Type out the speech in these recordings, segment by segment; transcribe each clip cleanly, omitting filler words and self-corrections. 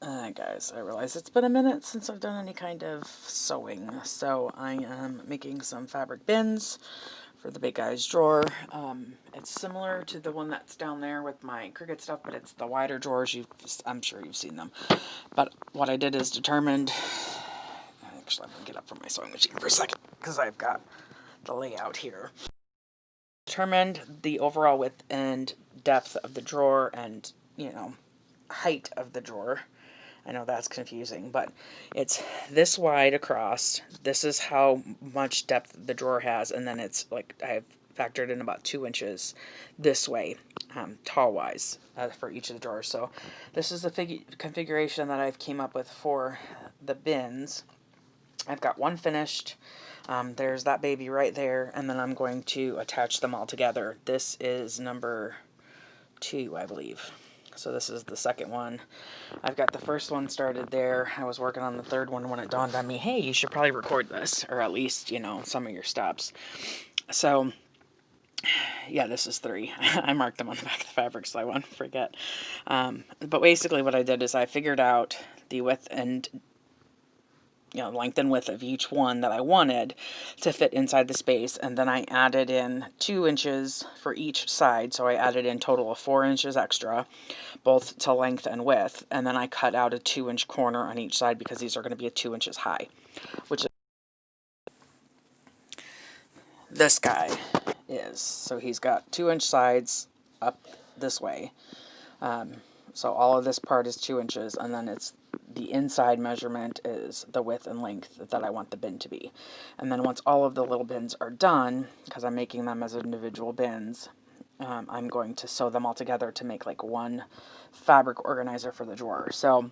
Guys, I realize it's been a minute since I've done any kind of sewing, so I am making some fabric bins for the big guy's drawer. It's similar to the one that's down there with my Cricut stuff, but it's the wider drawers. I'm sure you've seen them. But what I did is determined, actually I'm going to get up from my sewing machine for a second, because I've got the layout here. Determined the overall width and depth of the drawer and, height of the drawer. I know that's confusing, but it's this wide across. This is how much depth the drawer has, and then it's like I've factored in about 2 inches this way, tall-wise, for each of the drawers. So this is the configuration that I've came up with for the bins. I've got one finished. There's that baby right there, and then I'm going to attach them all together. This is number 2, I believe. So this is the second one. I've got the first one started there. I was working on the third one when it dawned on me, hey, you should probably record this, or at least, some of your steps. So, yeah, this is 3. I marked them on the back of the fabric so I won't forget. But basically what I did is I figured out the width and length and width of each one that I wanted to fit inside the space, and then I added in 2 inches for each side, so I added in total of 4 inches extra, both to length and width, and then I cut out a 2-inch corner on each side because these are going to be 2 inches high, which is this guy is. So he's got 2-inch sides up this way. So all of this part is 2 inches, and then it's the inside measurement is the width and length that I want the bin to be. And then once all of the little bins are done, because I'm making them as individual bins, I'm going to sew them all together to make like one fabric organizer for the drawer. So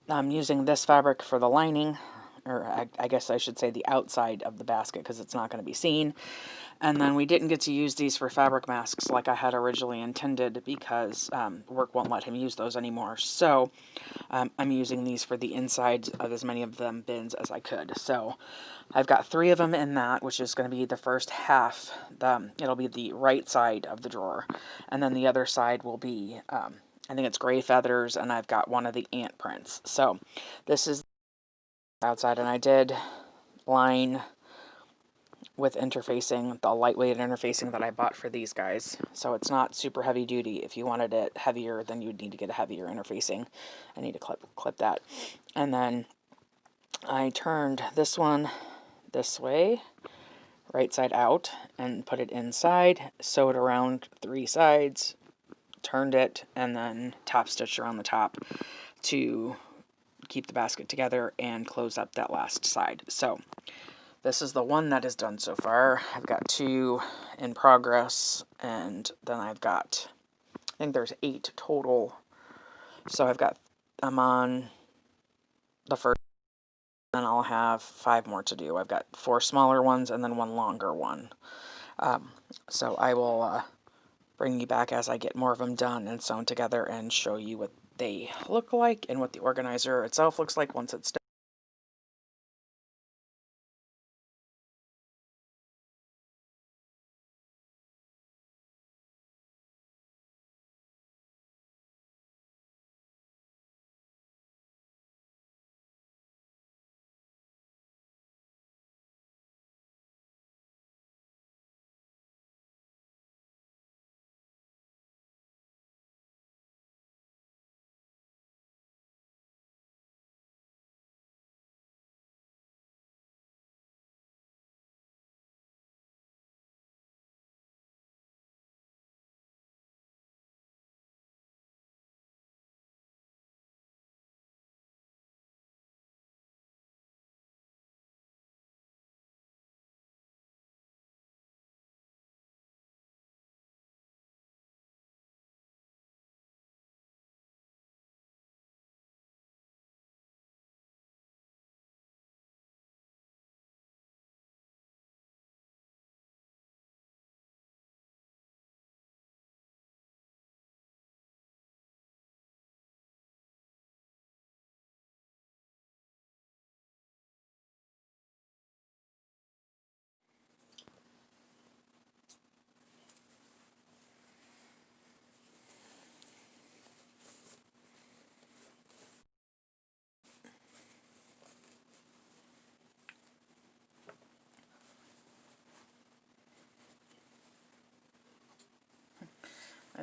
I'm using this fabric for the lining, or I guess I should say the outside of the basket, because it's not going to be seen. And then we didn't get to use these for fabric masks like I had originally intended because work won't let him use those anymore. So I'm using these for the inside of as many of them bins as I could. So I've got 3 of them in that, which is going to be the first half. It'll be the right side of the drawer. And then the other side will be, I think it's gray feathers, and I've got one of the ant prints. So this is outside, and I did line with interfacing, the lightweight interfacing that I bought for these guys. So it's not super heavy duty. If you wanted it heavier, then you'd need to get a heavier interfacing. I need to clip that. And then I turned this one this way, right side out, and put it inside, sewed around 3 sides, turned it, and then top stitched around the top to keep the basket together and close up that last side. So this is the one that is done so far. I've got 2 in progress, and then I've got, I think there's 8 total. So I'm on the first, and I'll have 5 more to do. I've got 4 smaller ones and then 1 longer one. So I will bring you back as I get more of them done and sewn together and show you what they look like and what the organizer itself looks like once it's done.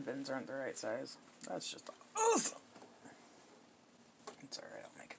My bins aren't the right size. That's just awesome. It's alright, I'll make it.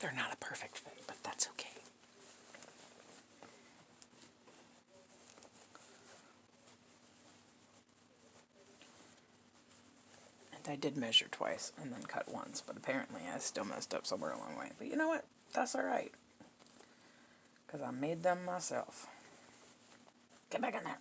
They're not a perfect fit, but that's okay. And I did measure twice and then cut once, but apparently I still messed up somewhere along the way. But you know what? That's alright. Because I made them myself. Get back in there.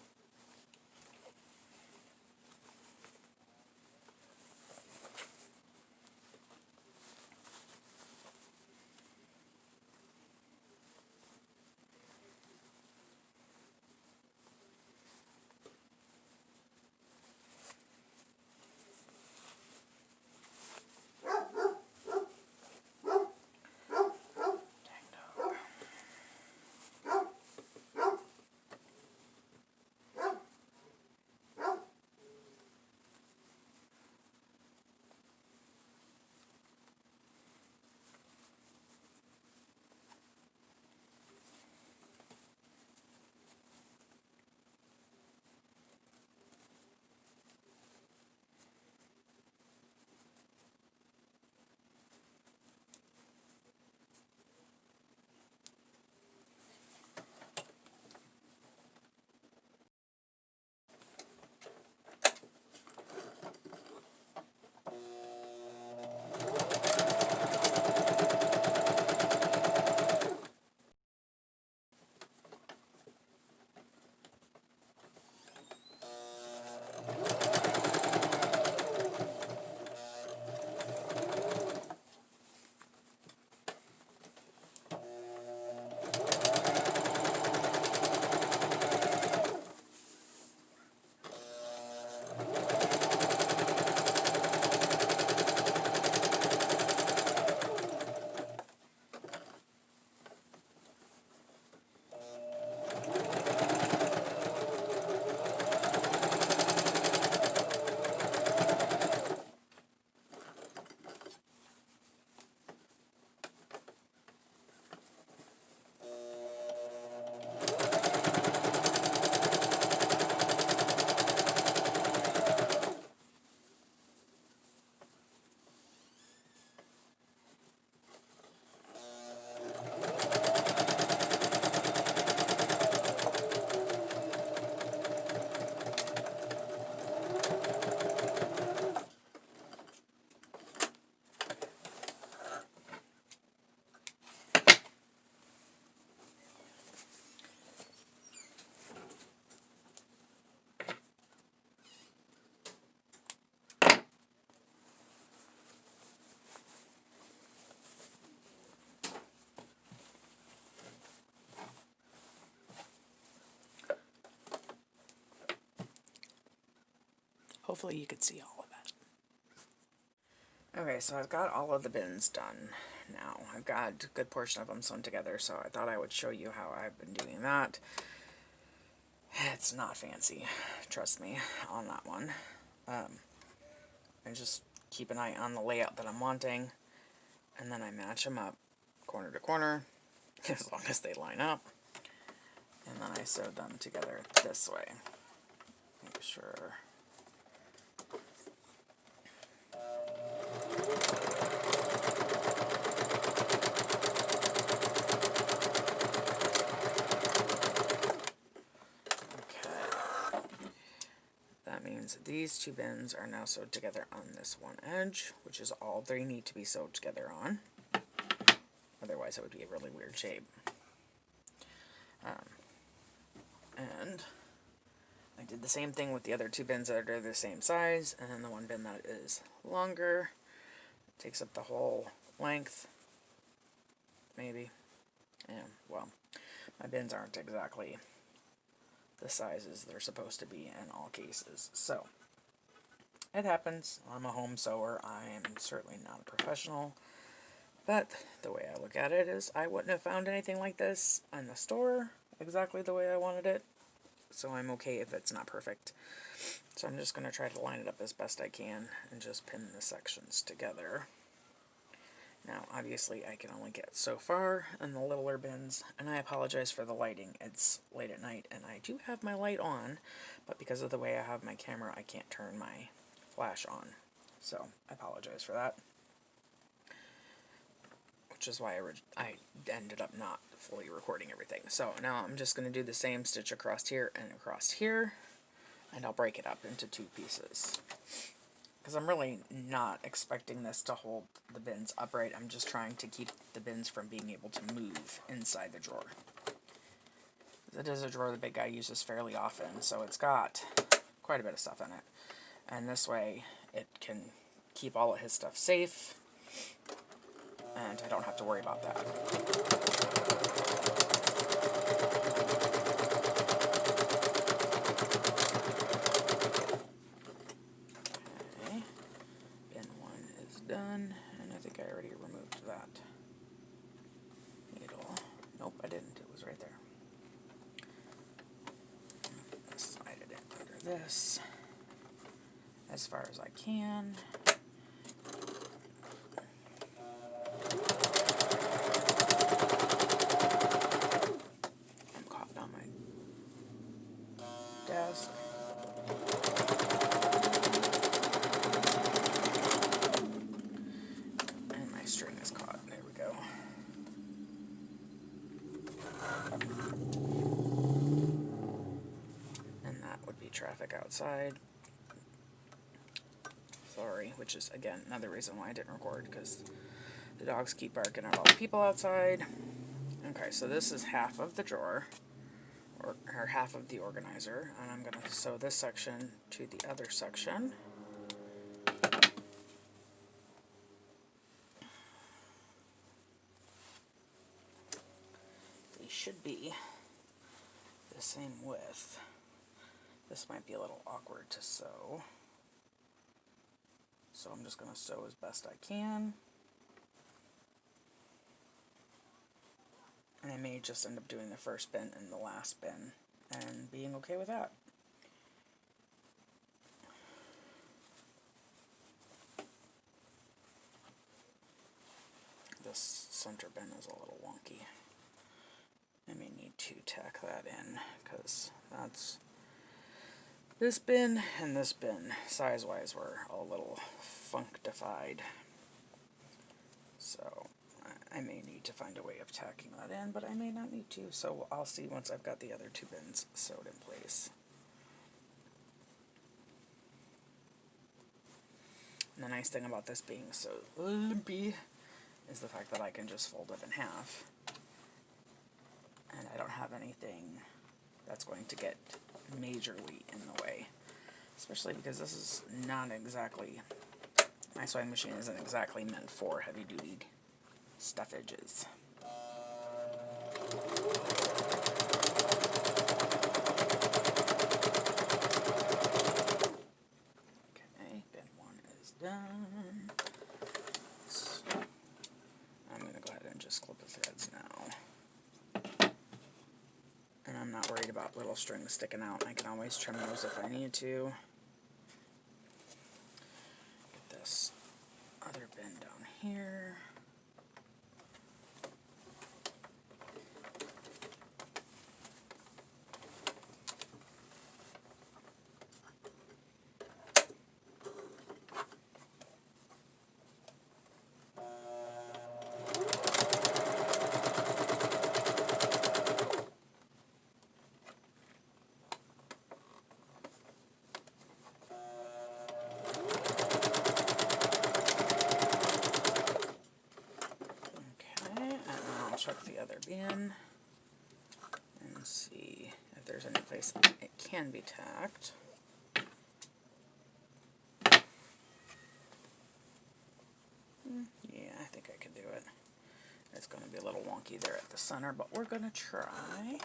Hopefully you could see all of that. Okay, so I've got all of the bins done now. I've got a good portion of them sewn together, so I thought I would show you how I've been doing that. It's not fancy, trust me, on that one. I just keep an eye on the layout that I'm wanting, and then I match them up corner to corner, as long as they line up, and then I sew them together this way. Make sure. That means these two bins are now sewed together on this one edge, which is all they need to be sewed together on. Otherwise it would be a really weird shape. And I did the same thing with the other two bins that are the same size, and then the one bin that is longer takes up the whole length, maybe. Yeah, well, my bins aren't exactly the sizes they're supposed to be in all cases. So, it happens. I'm a home sewer. I am certainly not a professional. But the way I look at it is I wouldn't have found anything like this in the store exactly the way I wanted it. So I'm okay if it's not perfect. So I'm just going to try to line it up as best I can and just pin the sections together. Now, obviously, I can only get so far in the littler bins, and I apologize for the lighting. It's late at night, and I do have my light on, but because of the way I have my camera, I can't turn my flash on. So, I apologize for that. Which is why I ended up not fully recording everything. So, now I'm just going to do the same stitch across here and across here, and I'll break it up into two pieces. Because I'm really not expecting this to hold the bins upright. I'm just trying to keep the bins from being able to move inside the drawer. It is a drawer the big guy uses fairly often, so it's got quite a bit of stuff in it. And this way, it can keep all of his stuff safe, and I don't have to worry about that. Done, and I think I already removed that needle. Nope, I didn't. It was right there. Slide it in under this as far as I can. I'm caught on my desk. String is caught. There we go. And that would be traffic outside. Sorry, which is, again, another reason why I didn't record, because the dogs keep barking at all the people outside. Okay, so this is half of the drawer, or half of the organizer, and I'm going to sew this section to the other section. Should be the same width. This might be a little awkward to sew, so I'm just going to sew as best I can, and I may just end up doing the first bin and the last bin and being okay with that. This center bin is a little wonky. I may need to tack that in, because that's this bin and this bin, size-wise, were a little functified. So I may need to find a way of tacking that in, but I may not need to, so I'll see once I've got the other two bins sewed in place. And the nice thing about this being so limpy is the fact that I can just fold it in half. And I don't have anything that's going to get majorly in the way. Especially because this is not exactly, my sewing machine isn't exactly meant for heavy-duty stuffages. Okay, bin 1 is done. So I'm going to go ahead and just clip the threads now. And I'm not worried worried about little strings sticking out. I can always trim those if I need to. Get this other bin down here. Check the other bin and see if there's any place it can be tacked. Yeah, I think I can do it. It's going to be a little wonky there at the center, but we're going to try.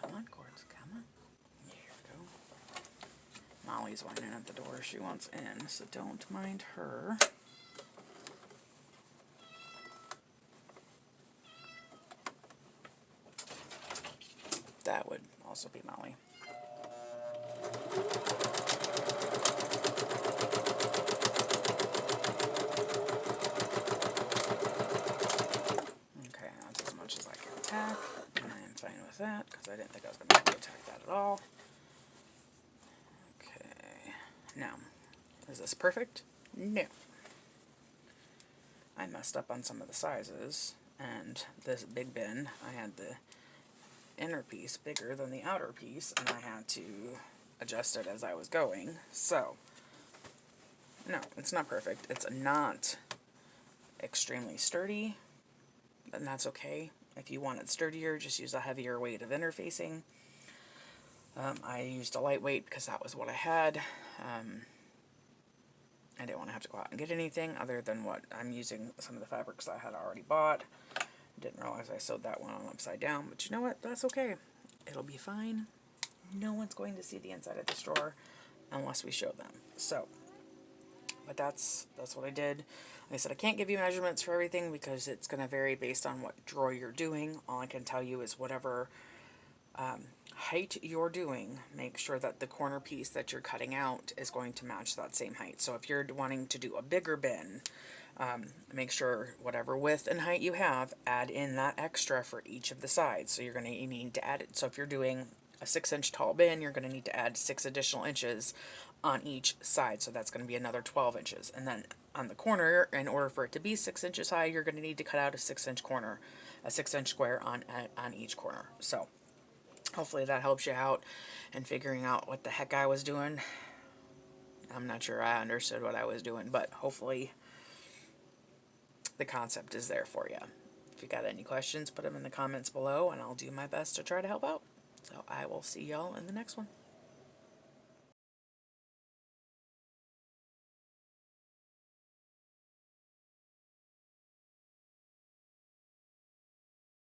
Come on, cords, come on. There we go. Molly's whining at the door. She wants in, so don't mind her. That would also be Molly. Okay, that's as much as I can tack, and I am fine with that, because I didn't think I was going to be able to tack that at all. Okay, now, is this perfect? No. I messed up on some of the sizes, and this big bin, I had the inner piece bigger than the outer piece, and I had to adjust it as I was going. So, no, it's not perfect. It's not extremely sturdy, and that's okay. If you want it sturdier, just use a heavier weight of interfacing. I used a lightweight because that was what I had. I didn't want to have to go out and get anything other than what I'm using, some of the fabrics I had already bought. Didn't realize I sewed that one on upside down, but you know what? That's okay. It'll be fine. No one's going to see the inside of this drawer unless we show them. So, but that's what I did. Like I said, I can't give you measurements for everything because it's going to vary based on what drawer you're doing. All I can tell you is whatever height you're doing, make sure that the corner piece that you're cutting out is going to match that same height. So if you're wanting to do a bigger bin, make sure whatever width and height you have, add in that extra for each of the sides. So you're going to need to add it. So if you're doing a 6-inch tall bin, you're going to need to add 6 additional inches on each side. So that's going to be another 12 inches. And then on the corner, in order for it to be 6 inches high, you're going to need to cut out a 6-inch corner, a 6-inch square on each corner. So hopefully that helps you out in figuring out what the heck I was doing. I'm not sure I understood what I was doing, but hopefully the concept is there for you. If you got any questions, put them in the comments below, and I'll do my best to try to help out. So I will see y'all in the next one.